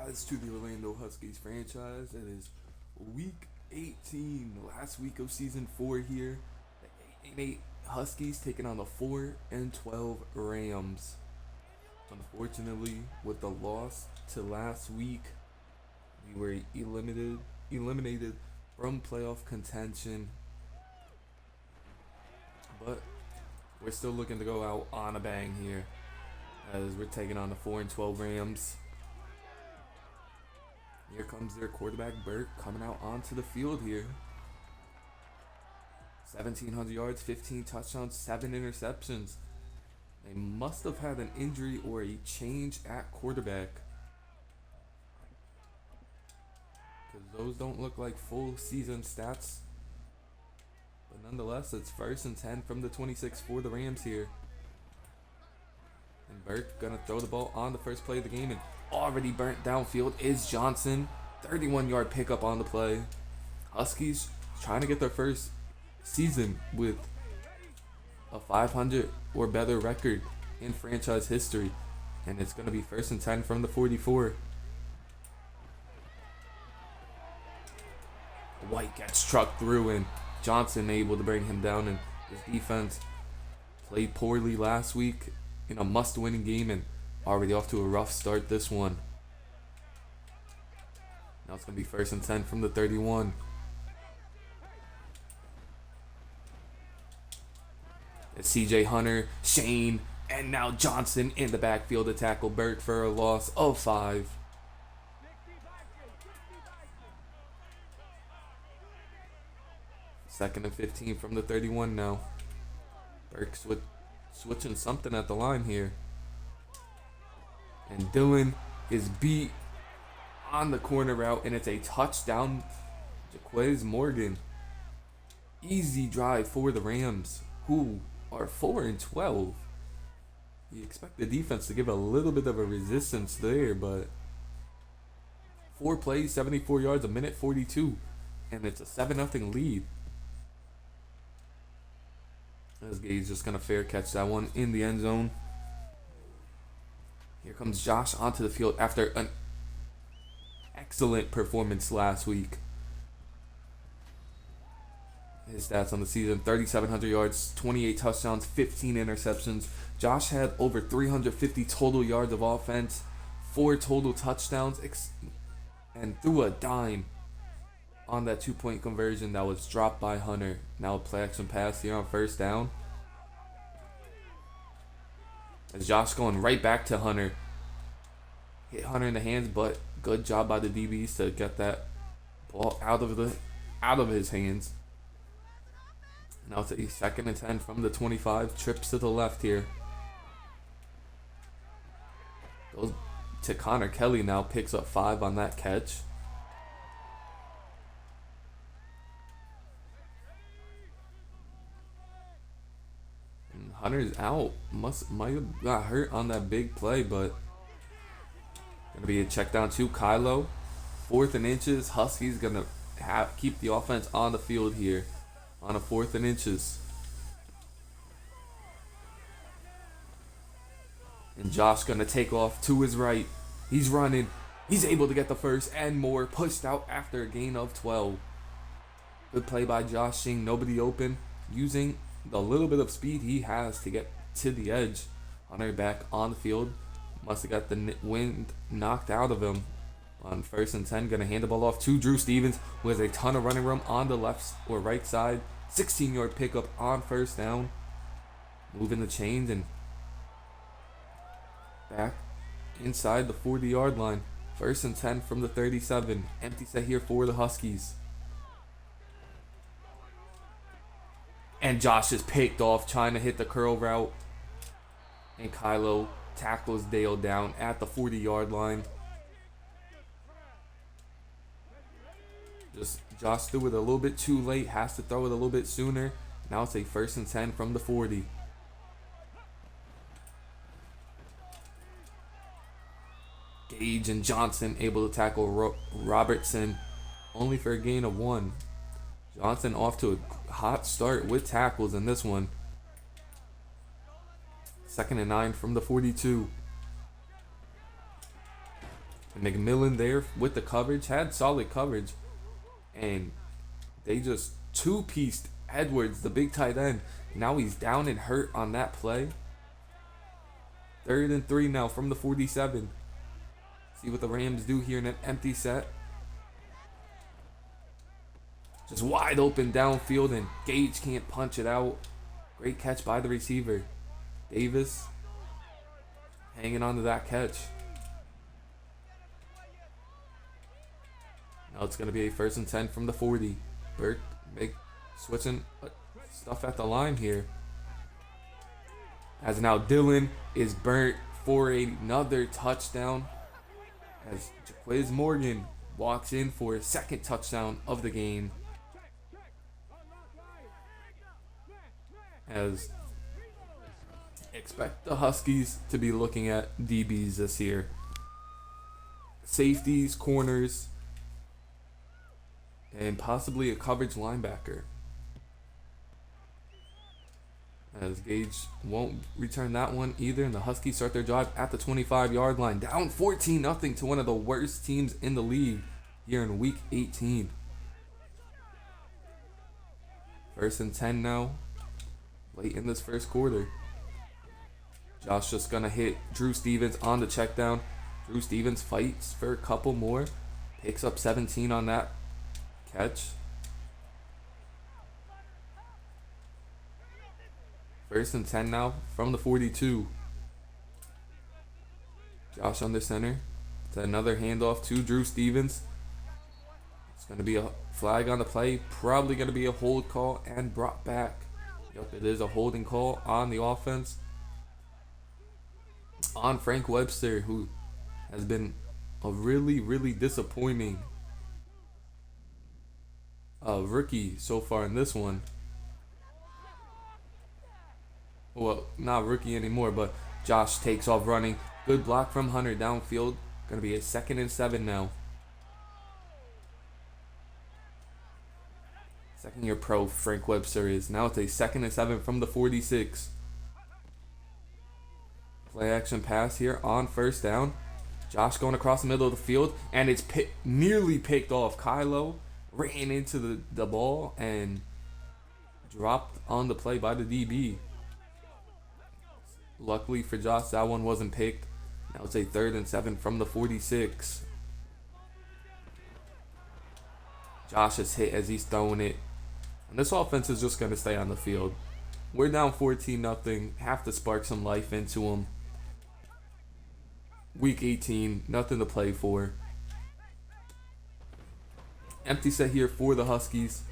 guys, to the Orlando Huskies franchise. It is week 18, last week of season 4 here. The 8-8 Huskies taking on the 4-12 Rams. Unfortunately, with the loss to last week, we were eliminated from playoff contention. But we're still looking to go out on a bang here as we're taking on the 4-12 Rams. Here comes their quarterback, Burke, coming out onto the field here. 1,700 yards, 15 touchdowns, 7 interceptions. They must have had an injury or a change at quarterback, because those don't look like full season stats. But nonetheless, it's 1st and 10 from the 26 for the Rams here. And Burke gonna throw the ball on the first play of the game, and already burnt downfield is Johnson. 31-yard pickup on the play. Huskies trying to get their first season with a 500 or better record in franchise history. And it's going to be 1st and 10 from the 44. White gets trucked through, and Johnson able to bring him down. And his defense played poorly last week in a must-winning game and already off to a rough start this one. Now it's going to be 1st and 10 from the 31. It's CJ Hunter, Shane, and now Johnson in the backfield to tackle Burke for a loss of 5. Second and 15 from the 31 now. Burke switching something at the line here. And Dylan is beat on the corner route, and it's a touchdown. Jaquez Morgan. Easy drive for the Rams, who are 4-12. You expect the defense to give a little bit of a resistance there, but 4 plays, 74 yards, a minute 42, and it's a 7-0 lead. As Gage just gonna fair catch that one in the end zone. Here comes Josh onto the field after an excellent performance last week. His stats on the season: 3,700 yards, 28 touchdowns, 15 interceptions. Josh had over 350 total yards of offense, 4 total touchdowns, and threw a dime on that 2-point conversion that was dropped by Hunter. Now a play action pass here on 1st down. As Josh going right back to Hunter. Hit Hunter in the hands, but good job by the DBs to get that ball out of his hands. Now it's a 2nd and 10 from the 25. Trips to the left here. Goes to Connor Kelly, now picks up 5 on that catch. And Hunter's out. Might have got hurt on that big play, but gonna be a check down to Kylo. 4th and inches. Huskies gonna keep the offense on the field here on a 4th and inches. And Josh gonna take off to his right. He's running. He's able to get the first and more. Pushed out after a gain of 12. Good play by Josh, seeing nobody open, using the little bit of speed he has to get to the edge. Hunter back on the field. Must have got the wind knocked out of him. On 1st and 10, gonna hand the ball off to Drew Stevens, who has a ton of running room on the left or right side. 16-yard pickup on 1st down. Moving the chains and back inside the 40-yard line. 1st and 10 from the 37. Empty set here for the Huskies. And Josh is picked off trying to hit the curl route. And Kylo tackles Dale down at the 40-yard line. Just Josh threw it a little bit too late. Has to throw it a little bit sooner. Now it's a 1st and 10 from the 40. Gage and Johnson able to tackle Robertson, only for a gain of 1. Johnson off to a hot start with tackles in this one. 2nd and 9 from the 42. And McMillan there with the coverage, had solid coverage. And they just two-pieced Edwards, the big tight end. Now he's down and hurt on that play. 3rd and 3 now from the 47. See what the Rams do here in an empty set. Just wide open downfield, and Gage can't punch it out. Great catch by the receiver. Davis hanging on to that catch. Now it's going to be a 1st and 10 from the 40. Burke switching stuff at the line here. As now Dillon is burnt for another touchdown. As Jaquiz Morgan walks in for his 2nd touchdown of the game. As expect the Huskies to be looking at DBs this year. Safeties, corners, and possibly a coverage linebacker. As Gage won't return that one either, and the Huskies start their drive at the 25-yard line. Down 14-0 to one of the worst teams in the league here in Week 18. 1st and 10 now, late in this 1st quarter. Josh just gonna hit Drew Stevens on the check down. Drew Stevens fights for a couple more. Picks up 17 on that catch. 1st and 10 now from the 42. Josh under center. It's another handoff to Drew Stevens. It's going to be a flag on the play. Probably going to be a hold call and brought back. Yep, it is a holding call on the offense. On Frank Webster, who has been a really, really disappointing rookie so far in this one. Well, not rookie anymore, but Josh takes off running. Good block from Hunter downfield. Going to be a 2nd and 7 now. 2nd-year pro Frank Webster is. Now it's a 2nd and 7 from the 46. Play action pass here on 1st down. Josh going across the middle of the field, and it's nearly picked off. Kylo ran into the ball and dropped on the play by the DB. Luckily for Josh, that one wasn't picked. Now it's a 3rd and 7 from the 46. Josh is hit as he's throwing it. And this offense is just going to stay on the field. We're down 14-0. Have to spark some life into them. Week 18, nothing to play for. Empty set here for the Huskies.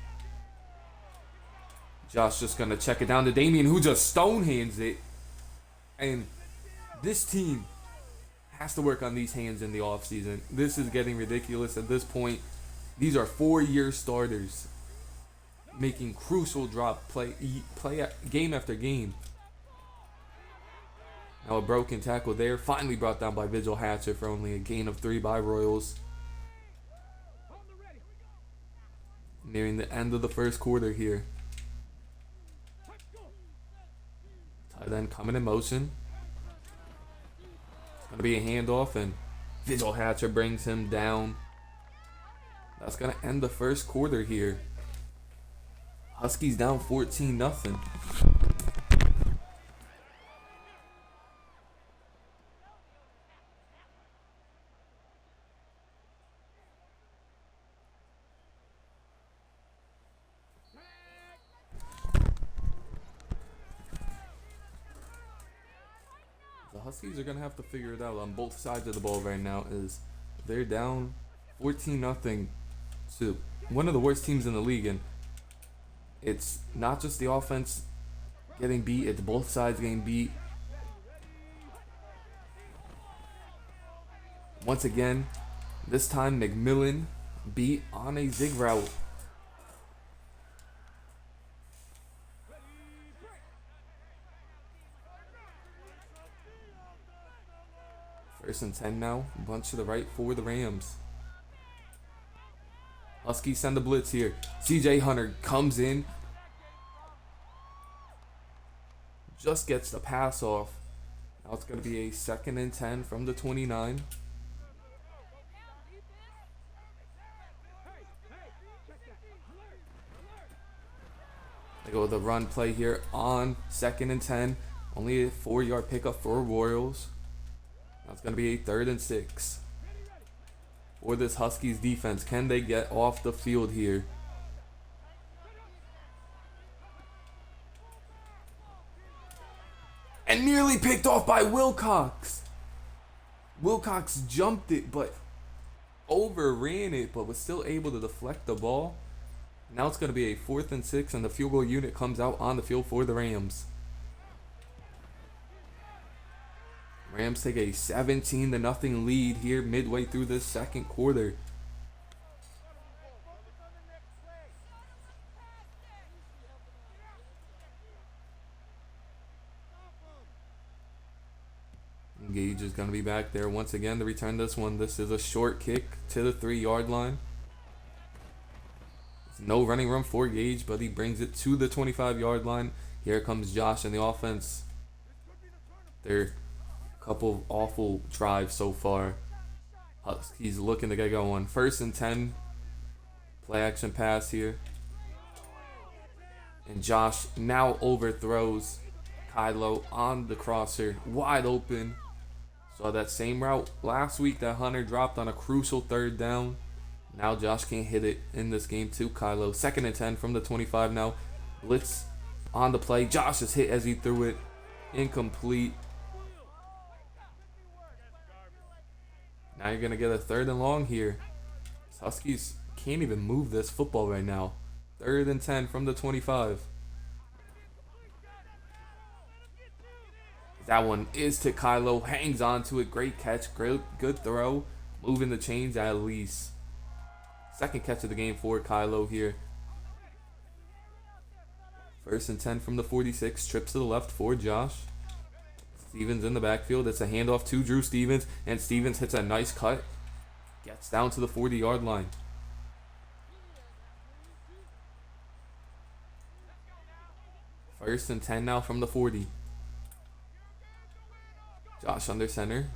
Josh just going to check it down to Damian, who just stone hands it. And this team has to work on these hands in the offseason. This is getting ridiculous at this point. These are 4-year starters making crucial drop play game after game. Now a broken tackle there. Finally brought down by Vigil Hatcher for only a gain of 3 by Royals. Nearing the end of the 1st quarter here. Tight end coming in motion. It's going to be a handoff, and Vigil Hatcher brings him down. That's going to end the 1st quarter here. Huskies down 14-0. The Huskies are going to have to figure it out on both sides of the ball right now. Is they're down 14-0 to one of the worst teams in the league, and it's not just the offense getting beat, it's both sides getting beat. Once again, this time McMillan beat on a zig route. First and 10 now. Bunch to the right for the Rams. Huskies send the blitz here. CJ Hunter comes in. Just gets the pass off. Now it's going to be a 2nd and 10 from the 29. go with the run play here on 2nd and 10. Only a 4-yard pickup for Royals. Now it's going to be a 3rd and 6. For this Huskies defense, can they get off the field here? And nearly picked off by Wilcox. Wilcox jumped it, but overran it, but was still able to deflect the ball. Now it's going to be a 4th and 6, and the field goal unit comes out on the field for the Rams. Rams take a 17-0 lead here midway through this second quarter. Gage is going to be back there once again to return this one. This is a short kick to the 3-yard line. There's no running room for Gage, but he brings it to the 25-yard line. Here comes Josh and the offense. They're a couple of awful drives so far. He's looking to get going. 1st and 10. Play action pass here. And Josh now overthrows Kylo on the crosser. Wide open. Saw that same route last week that Hunter dropped on a crucial 3rd down. Now Josh can't hit it in this game too. Kylo, 2nd and 10 from the 25 now. Blitz on the play. Josh is hit as he threw it. Incomplete. Now you're going to get a 3rd and long here. Huskies can't even move this football right now. 3rd and 10 from the 25. That one is to Kylo. Hangs on to it. Great catch. Good throw. Moving the chains at least. 2nd catch of the game for Kylo here. 1st and 10 from the 46. Trips to the left for Josh. Stevens in the backfield. It's a handoff to Drew Stevens. And Stevens hits a nice cut. Gets down to the 40-yard line. First and 10 now from the 40. Josh under center.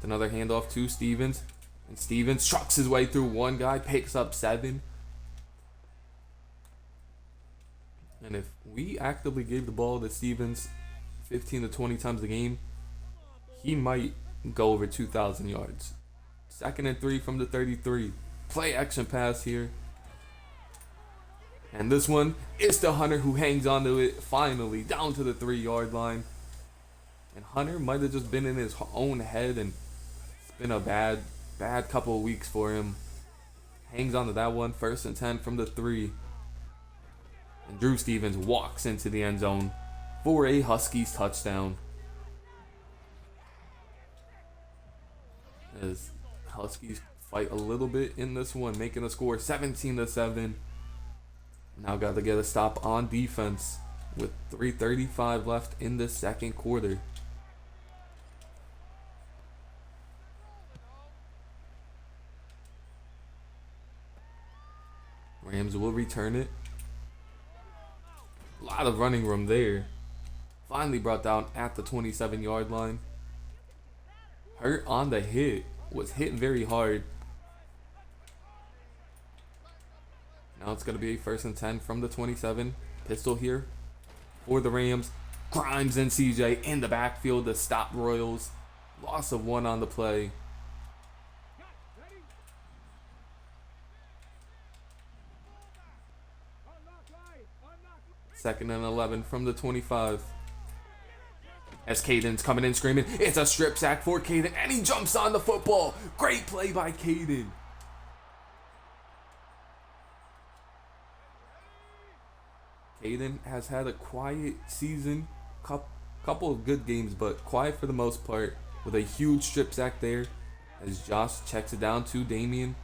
Another handoff to Stevens. And Stevens trucks his way through one guy. Picks up 7. And if we actively gave the ball to Stevens 15 to 20 times a game, he might go over 2,000 yards. 2nd and 3 from the 33. Play action pass here. And this one is to Hunter, who hangs onto it finally down to the 3-yard line. And Hunter might have just been in his own head, and it's been a bad couple of weeks for him. Hangs onto that one. 1st and 10 from the 3. And Drew Stevens walks into the end zone for a Huskies touchdown. As Huskies fight a little bit in this one, making a score 17-7. Now got to get a stop on defense with 3:35 left in the second quarter. Rams will return it. A lot of running room there. Finally brought down at the 27-yard line. Hurt on the hit. Was hit very hard. Now it's going to be 1st and 10 from the 27. Pistol here for the Rams. Grimes and CJ in the backfield to stop Royals. Loss of 1 on the play. Second and 11 from the 25. As Caden's coming in screaming, it's a strip sack for Caden, and he jumps on the football. Great play by Caden. Caden has had a quiet season, couple of good games, but quiet for the most part, with a huge strip sack there. As Josh checks it down to Damian,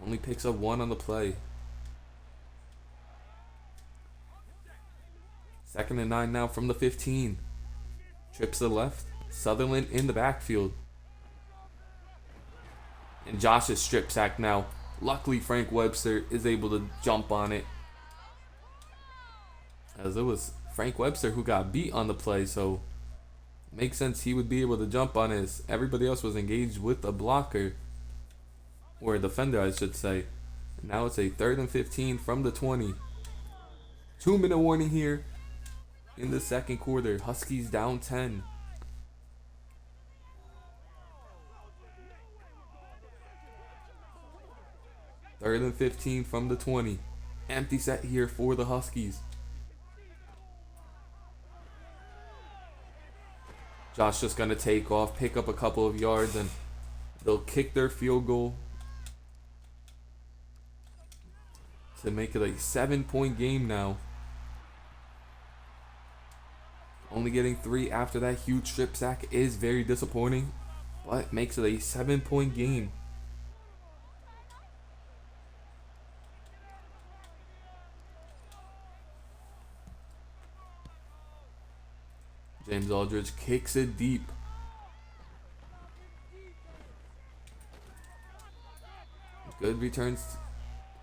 only picks up 1 on the play. 2nd and 9 now from the 15. Trips to the left. Sutherland in the backfield. And Josh's strip sack now. Luckily, Frank Webster is able to jump on it, as it was Frank Webster who got beat on the play, so it makes sense he would be able to jump on it, as everybody else was engaged with a blocker, or a defender I should say. And now it's a 3rd and 15 from the 20. 2-minute warning here in the second quarter. Huskies down 10. Third and 15 from the 20. Empty set here for the Huskies. Josh just going to take off, pick up a couple of yards, and they'll kick their field goal to make it a 7-point game now. Only getting 3 after that huge strip sack is very disappointing, but makes it a 7-point game. James Aldridge kicks it deep. Good returns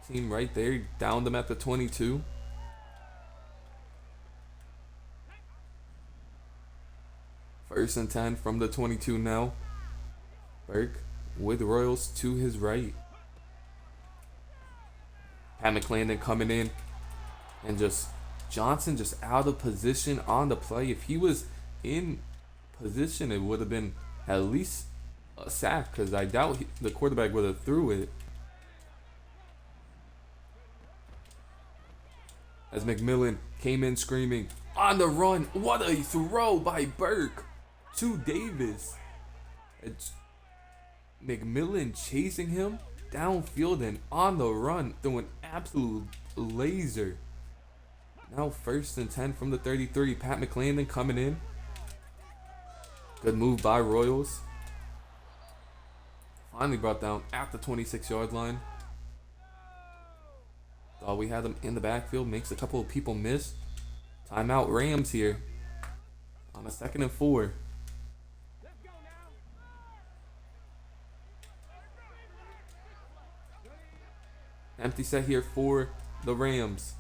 team right there. Downed them at the 22. First and 10 from the 22 now. Burke with Royals to his right. Pat McClendon coming in, and just Johnson just out of position on the play. If he was in position, it would have been at least a sack, because I doubt the quarterback would have threw it. As McMillan came in screaming on the run. What a throw by Burke to Davis. It's McMillan chasing him downfield and on the run, throwing absolute laser. Now first and 10 from the 33. Pat McClendon coming in. Good move by Royals. Finally brought down at the 26-yard line. Thought we had him in the backfield. Makes a couple of people miss. Timeout Rams here on a 2nd and 4. Empty set here for the Rams.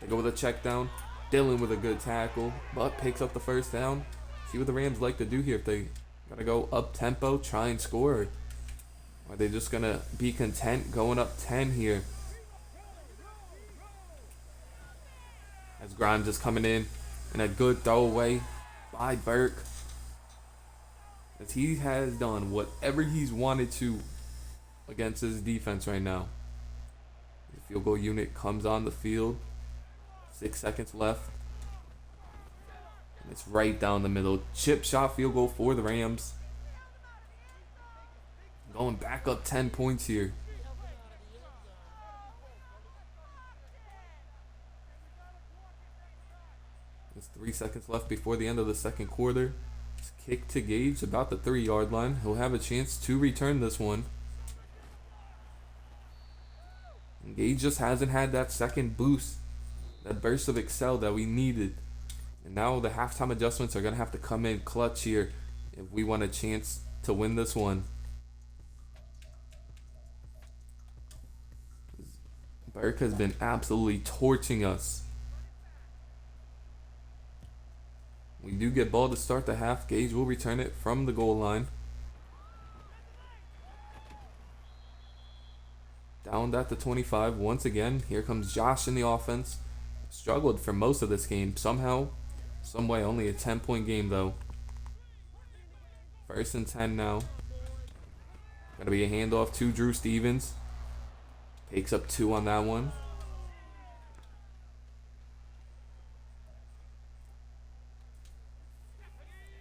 They go with a check down. Dillon with a good tackle, but picks up the first down. See what the Rams like to do here. If they gotta go up tempo, try and score, or are they just gonna be content going up 10 here? As Grimes is coming in, and a good throwaway by Burke. As he has done whatever he's wanted to against his defense right now. The field goal unit comes on the field. 6 seconds left. And it's right down the middle. Chip shot field goal for the Rams. Going back up 10 points here. There's 3 seconds left before the end of the second quarter. It's kick to Gage about the 3-yard line. He'll have a chance to return this one. And Gage just hasn't had that second boost, that burst of excel that we needed. And now the halftime adjustments are going to have to come in clutch here if we want a chance to win this one. Burke has been absolutely torching us. We do get ball to start the half. Gage will return it from the goal line. Down at the 25 once again. Here comes Josh in the offense. Struggled for most of this game. Somehow, some way, only a 10-point game though. First and 10 now. Gonna be a handoff to Drew Stevens. Takes up 2 on that one.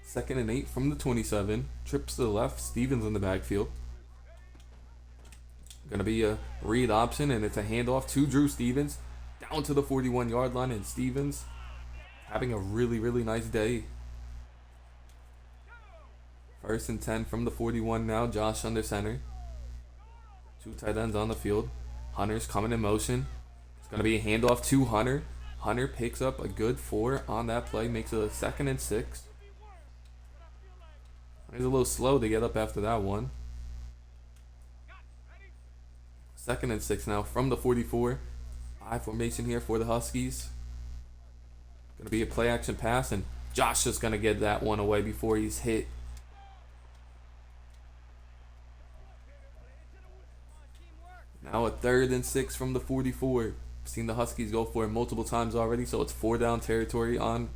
Second and 8 from the 27. Trips to the left. Stevens in the backfield. Gonna be a read option, and it's a handoff to Drew Stevens. Down to the 41-yard line, and Stevens having a really, really nice day. First and 10 from the 41 now. Josh under center. 2 tight ends on the field. Hunter's coming in motion. It's going to be a handoff to Hunter. Hunter picks up a good 4 on that play. Makes it a 2nd and 6. He's a little slow to get up after that one. 2nd and 6 now from the 44. I formation here for the Huskies. Going to be a play action pass, and Josh just going to get that one away before he's hit. Now a 3rd and 6 from the 44. Seen the Huskies go for it multiple times already, so it's 4-down territory on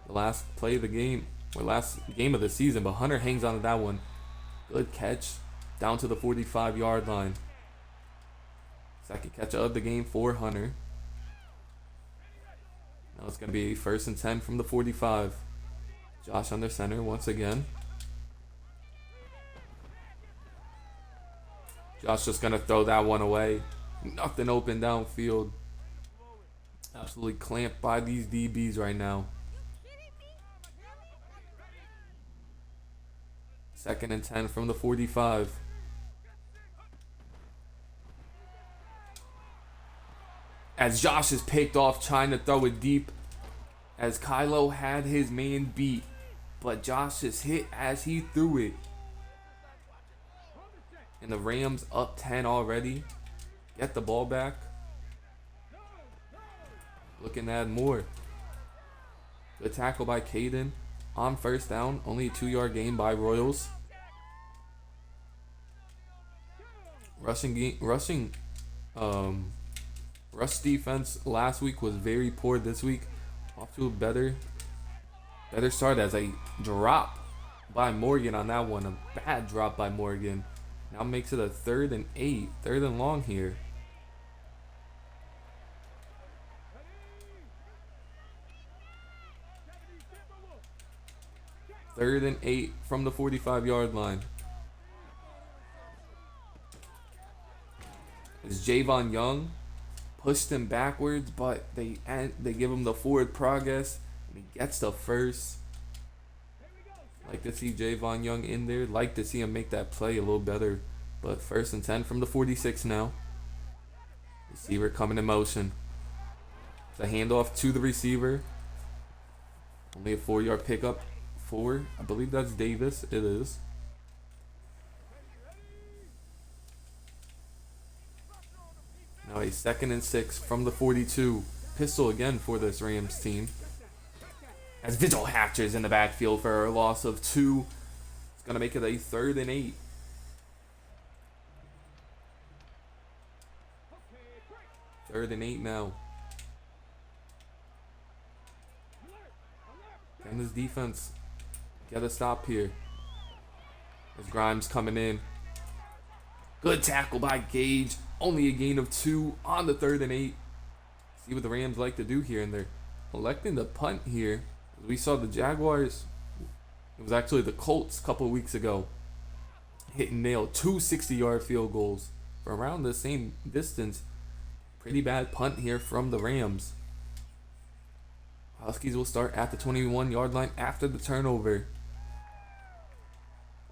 the last play of the game, or last game of the season, but Hunter hangs on to that one. Good catch down to the 45-yard line. Second catch of the game for Hunter. Now it's going to be 1st and 10 from the 45. Josh under center once again. Josh just going to throw that one away. Nothing open downfield. Absolutely clamped by these DBs right now. 2nd and 10 from the 45. As Josh is picked off trying to throw it deep, as Kylo had his man beat, but Josh is hit as he threw it. And the Rams up 10 already. Get the ball back. Looking to add more. Good tackle by Caden. On 1st down, only a 2-yard gain by Royals. Rush defense last week was very poor. This week, off to a better start as a drop by Morgan on that one. A bad drop by Morgan. Now makes it a 3rd and 8, 3rd and long here. Third and 8 from the 45-yard line. As Javon Young pushed him backwards, but they give him the forward progress, and he gets the first. Like to see Javon Young in there. Like to see him make that play a little better. But 1st and 10 from the 46 now. Receiver coming in motion. It's a handoff to the receiver. Only a 4-yard pickup for, I believe that's Davis. It is. Now a 2nd and 6 from the 42. Pistol again for this Rams team. As Vigil Hatcher's in the backfield for a loss of 2. It's going to make it a 3rd and 8. Third and 8 now. Can this defense get a stop here? As Grimes coming in. Good tackle by Gage. Only a gain of 2 on the 3rd and 8. See what the Rams like to do here, and they're electing to punt here. We saw the Jaguars, it was actually the Colts a couple of weeks ago, hit and nail 2 60-yard field goals from around the same distance. Pretty bad punt here from the Rams. Huskies will start at the 21-yard line after the turnover.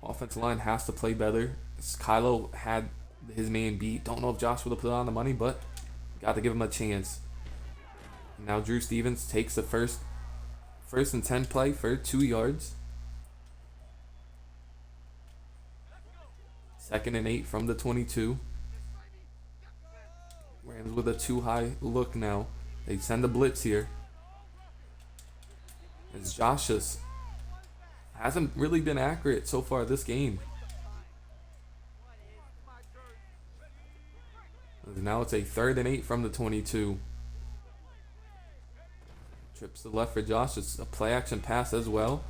Offensive line has to play better. Kylo had his man beat. Don't know if Josh would have put it on the money, but got to give him a chance. Now Drew Stevens takes the first and 10 play for 2 yards. 2nd and 8 from the 22. Rams with a too high look now. They send a blitz here. As Josh just hasn't really been accurate so far this game. Now it's a 3rd and 8 from the 22. Trips to the left for Josh. It's a play action pass as well.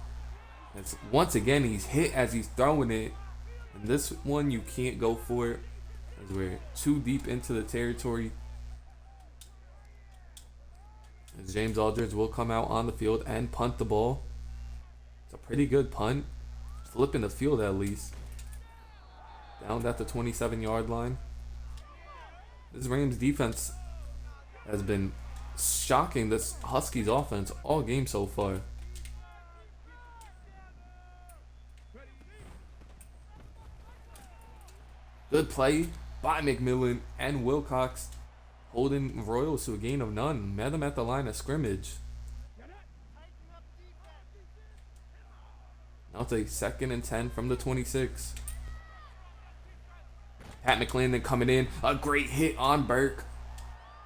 It's, once again, he's hit as he's throwing it. And this one you can't go for it as we're too deep into the territory. As James Aldridge will come out on the field and punt the ball. It's a pretty good punt. Flipping the field at least. Down at the 27-yard line. This Rams defense has been shocking this Huskies offense all game so far. Good play by McMillan and Wilcox, holding Royals to a gain of none. Met them at the line of scrimmage. Now it's a 2nd and 10 from the 26. Pat McClendon coming in. A great hit on Burke.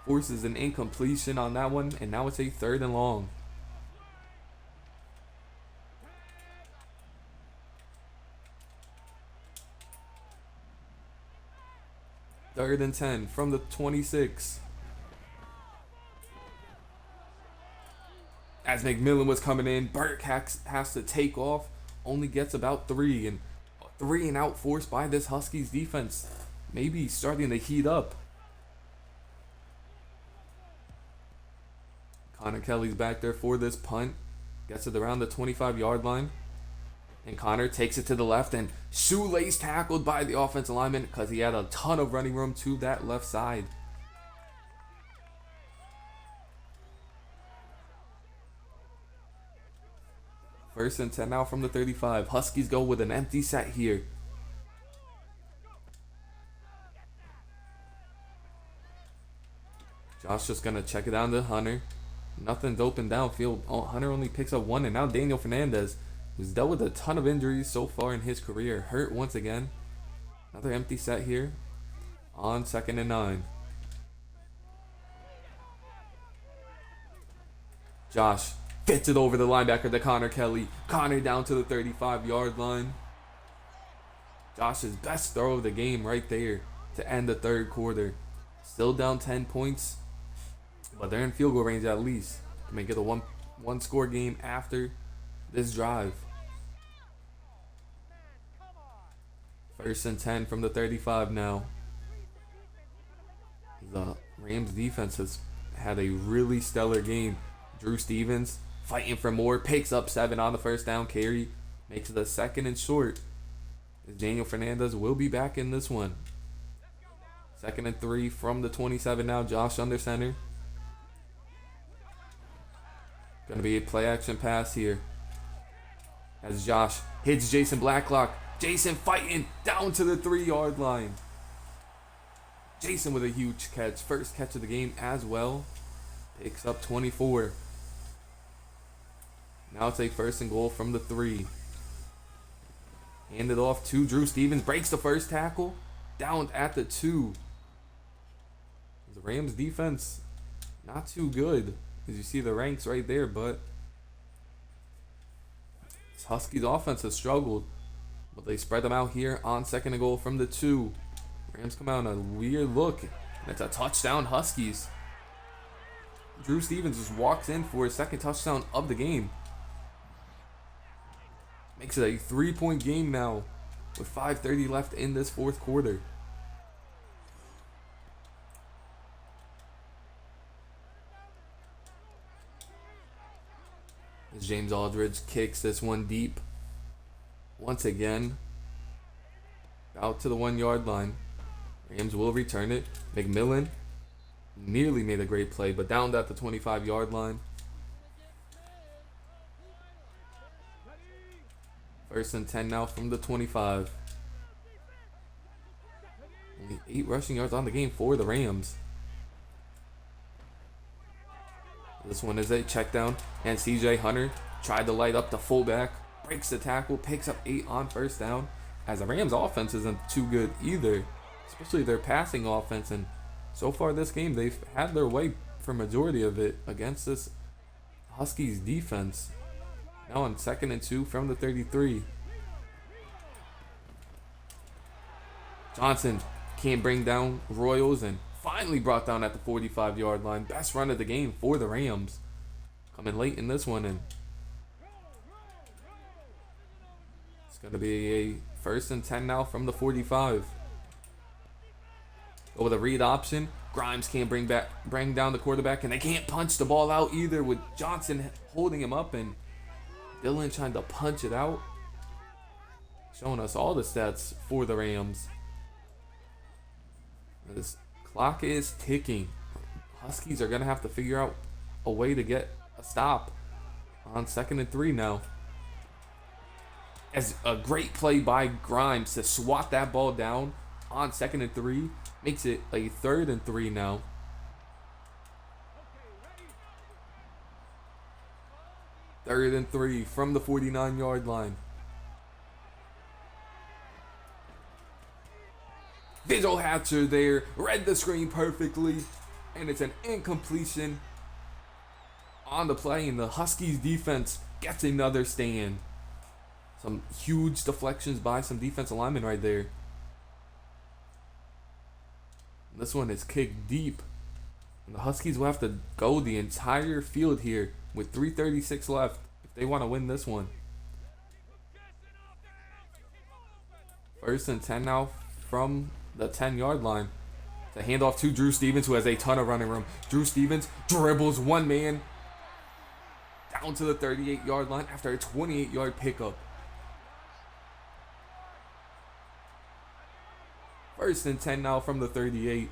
Forces an incompletion on that one, and now it's a 3rd and long. Third and 10 from the 26. As McMillan was coming in, Burke has to take off. Only gets about 3, and 3-and-out forced by this Huskies defense. Maybe starting to heat up. Connor Kelly's back there for this punt. Gets it around the 25-yard line. And Connor takes it to the left, and shoelace tackled by the offensive lineman because he had a ton of running room to that left side. First and 10 now from the 35. Huskies go with an empty set here. Josh just going to check it down to Hunter. Nothing's open downfield. Oh, Hunter only picks up 1, and now Daniel Fernandez, who's dealt with a ton of injuries so far in his career, hurt once again. Another empty set here on 2nd and 9. Josh fits it over the linebacker to Connor Kelly. Connor down to the 35-yard line. Josh's best throw of the game right there to end the third quarter. Still down 10 points, but they're in field goal range at least. Can make it a one score game after this drive. First and 10 from the 35 now. The Rams defense has had a really stellar game. Drew Stevens fighting for more, picks up 7 on the first down carry, makes it a 2nd and short. Daniel Fernandez will be back in this one. 2nd and 3 from the 27 now. Josh under center. Going to be a play action pass here. As Josh hits Jason Blacklock. Jason fighting down to the 3-yard line. Jason with a huge catch. First catch of the game as well. Picks up 24. Now it's a 1st and goal from the 3. Handed off to Drew Stevens. Breaks the first tackle. Down at the 2. The Rams defense not too good. As you see the ranks right there, but this Huskies offense has struggled. But they spread them out here on 2nd and goal from the 2. Rams come out in a weird look. And it's a touchdown Huskies. Drew Stevens just walks in for his 2nd touchdown of the game. Makes it a 3-point game now with 5:30 left in this 4th quarter. As James Aldridge kicks this one deep. Once again, out to the 1-yard line. Rams will return it. McMillan nearly made a great play, but down at the 25-yard line. 1st and 10 now from the 25. Only 8 rushing yards on the game for the Rams. This one is a check down, and CJ Hunter tried to light up the fullback, breaks the tackle, picks up 8 on 1st down, as the Rams offense isn't too good either, especially their passing offense, and so far this game they've had their way for majority of it against this Huskies defense. Now on 2nd and 2 from the 33. Johnson can't bring down Royals, and finally brought down at the 45-yard line. Best run of the game for the Rams. Coming late in this one, and it's going to be a 1st and 10 now from the 45. Go with a read option. Grimes can't bring down the quarterback, and they can't punch the ball out either with Johnson holding him up, and Dillon trying to punch it out. Showing us all the stats for the Rams. This clock is ticking. Huskies are going to have to figure out a way to get a stop on 2nd and 3 now. As a great play by Grimes to swat that ball down on 2nd and 3. Makes it a 3rd and 3 now. Third and 3 from the 49-yard line. Visual Hatcher there, read the screen perfectly, and it's an incompletion on the play, and the Huskies defense gets another stand. Some huge deflections by some defensive linemen right there. This one is kicked deep, and the Huskies will have to go the entire field here with 3:36 left if they want to win this one. 1st and 10 now from the 10-yard line. To hand off to Drew Stevens, who has a ton of running room. Drew Stevens dribbles one man down to the 38-yard line after a 28-yard pickup. 1st and 10 now from the 38.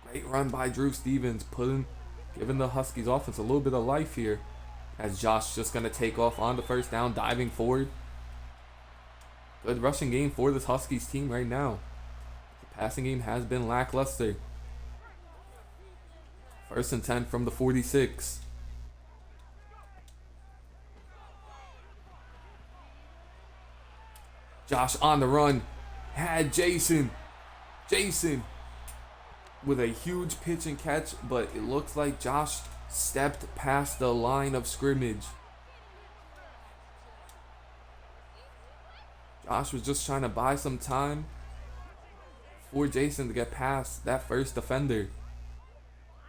Great run by Drew Stevens, giving the Huskies offense a little bit of life here. As Josh just going to take off on the 1st down, diving forward. Good rushing game for this Huskies team right now. The passing game has been lackluster. 1st and 10 from the 46. Josh on the run. Had Jason with a huge pitch and catch, but it looks like Josh stepped past the line of scrimmage. Josh was just trying to buy some time for Jason to get past that first defender.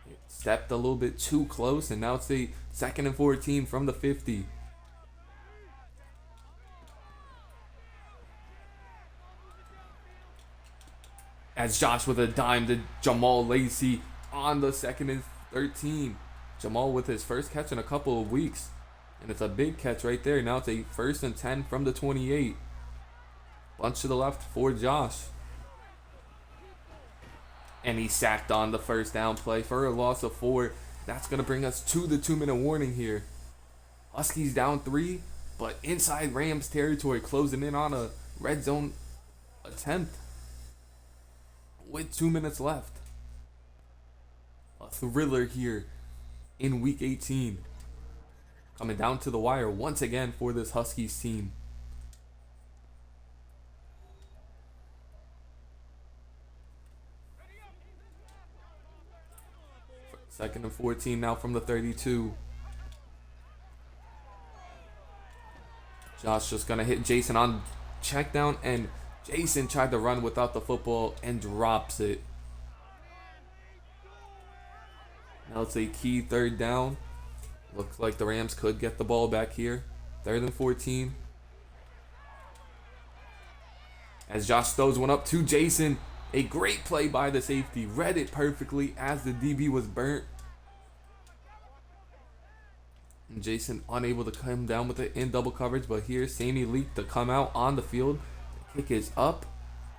It stepped a little bit too close, and now it's a 2nd and 14 from the 50. As Josh with a dime to Jamal Lacey on the 2nd and 13. Jamal with his first catch in a couple of weeks. And it's a big catch right there. Now it's a 1st and 10 from the 28. Bunch to the left for Josh. And he's sacked on the 1st down play for a loss of 4. That's going to bring us to the 2-minute warning here. Huskies down 3, but inside Rams territory, closing in on a red zone attempt with 2 minutes left. A thriller here in Week 18. Coming down to the wire once again for this Huskies team. Second and 14 now from the 32. Josh just going to hit Jason on check down, and Jason tried to run without the football and drops it. Now it's a key 3rd down. Looks like the Rams could get the ball back here. 3rd and 14. As Josh throws one up to Jason. A great play by the safety. Read it perfectly as the DB was burnt. And Jason unable to come down with it in double coverage. But here's Sammy Leak to come out on the field. The kick is up.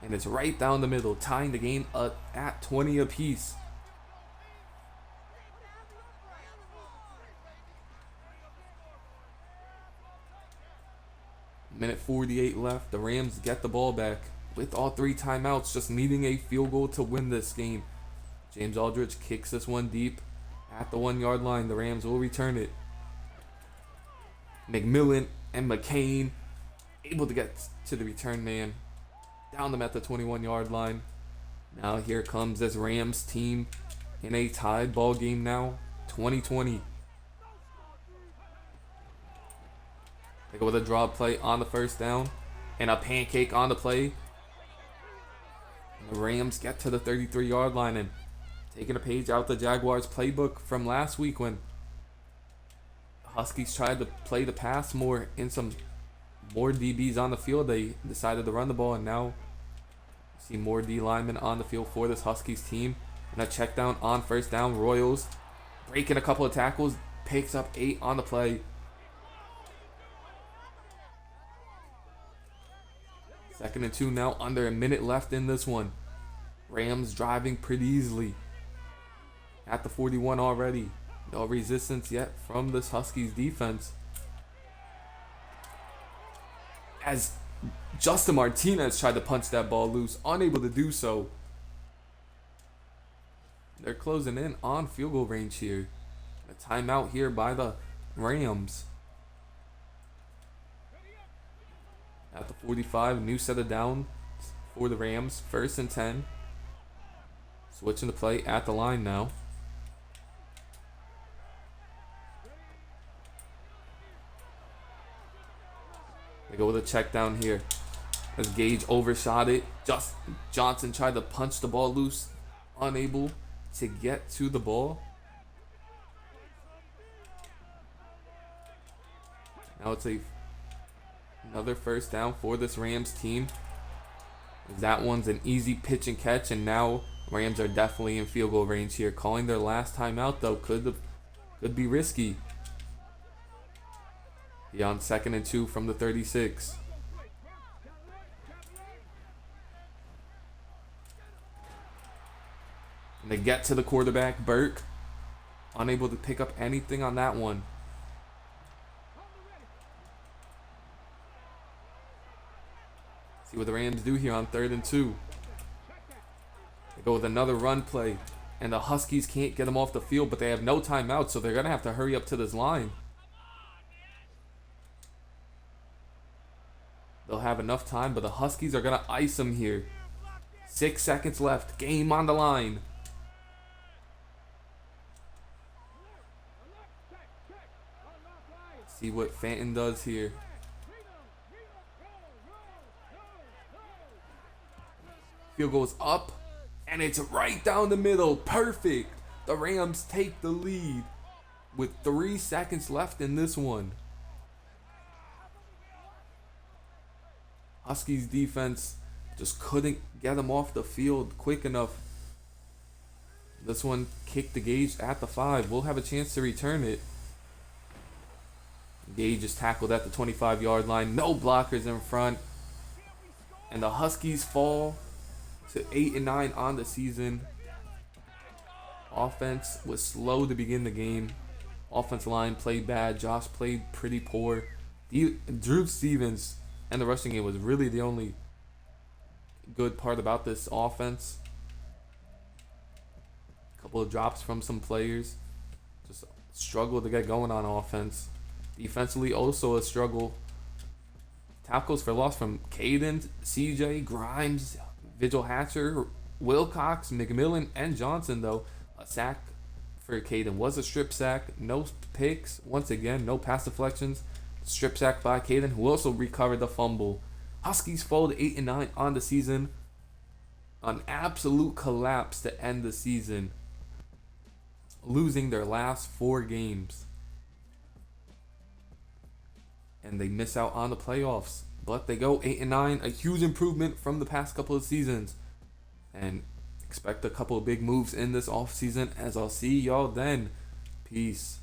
And it's right down the middle. Tying the game up at 20 apiece. Minute 48 left. The Rams get the ball back with all 3 timeouts, just needing a field goal to win this game. James Aldridge kicks this one deep at the 1-yard line. The Rams will return it. McMillan and McCain able to get to the return man. Down them at the 21-yard line. Now here comes this Rams team in a tied ball game now. 20-20. They go with a draw play on the 1st down. And a pancake on the play. And the Rams get to the 33-yard line and taking a page out the Jaguars playbook from last week when the Huskies tried to play the pass more in some more DBs on the field. They decided to run the ball, and now you see more D linemen on the field for this Huskies team. And a check down on 1st down. Royals breaking a couple of tackles, picks up 8 on the play. 2nd and 2 now, under a minute left in this one. Rams driving pretty easily. At the 41 already. No resistance yet from this Huskies defense. As Justin Martinez tried to punch that ball loose, unable to do so. They're closing in on field goal range here. A timeout here by the Rams. At the 45, new set of downs for the Rams. 1st and 10. Switching the play at the line now. They go with a check down here. As Gage overshot it. Johnson tried to punch the ball loose. Unable to get to the ball. Now it's another first down for this Rams team. That one's an easy pitch and catch, and now Rams are definitely in field goal range here. Calling their last timeout though could be risky. On 2nd and 2 from the 36. And they get to the quarterback, Burke. Unable to pick up anything on that one. See what the Rams do here on 3rd and 2. They go with another run play. And the Huskies can't get them off the field, but they have no timeout, so they're going to have to hurry up to this line. They'll have enough time, but the Huskies are going to ice them here. 6 seconds left. Game on the line. See what Fenton does here. Field goes up, and it's right down the middle. Perfect. The Rams take the lead with 3 seconds left in this one. Huskies defense just couldn't get them off the field quick enough. This one kicked the Gage at the 5. We'll have a chance to return it. Gage is tackled at the 25-yard line. No blockers in front. And the Huskies fall to 8-9 on the season. Offense was slow to begin the game. Offensive line played bad. Josh played pretty poor. Drew Stevens and the rushing game was really the only good part about this offense. A couple of drops from some players. Just struggled to get going on offense. Defensively, also a struggle. Tackles for loss from Caden, CJ, Grimes, Vigil Hatcher, Wilcox, McMillan, and Johnson, though. A sack for Caden was a strip sack. No picks. Once again, no pass deflections. Strip sack by Caden, who also recovered the fumble. Huskies fall to 8-9 on the season. An absolute collapse to end the season, losing their last 4 games. And they miss out on the playoffs. But they go 8-9, a huge improvement from the past couple of seasons. And expect a couple of big moves in this offseason, as I'll see y'all then. Peace.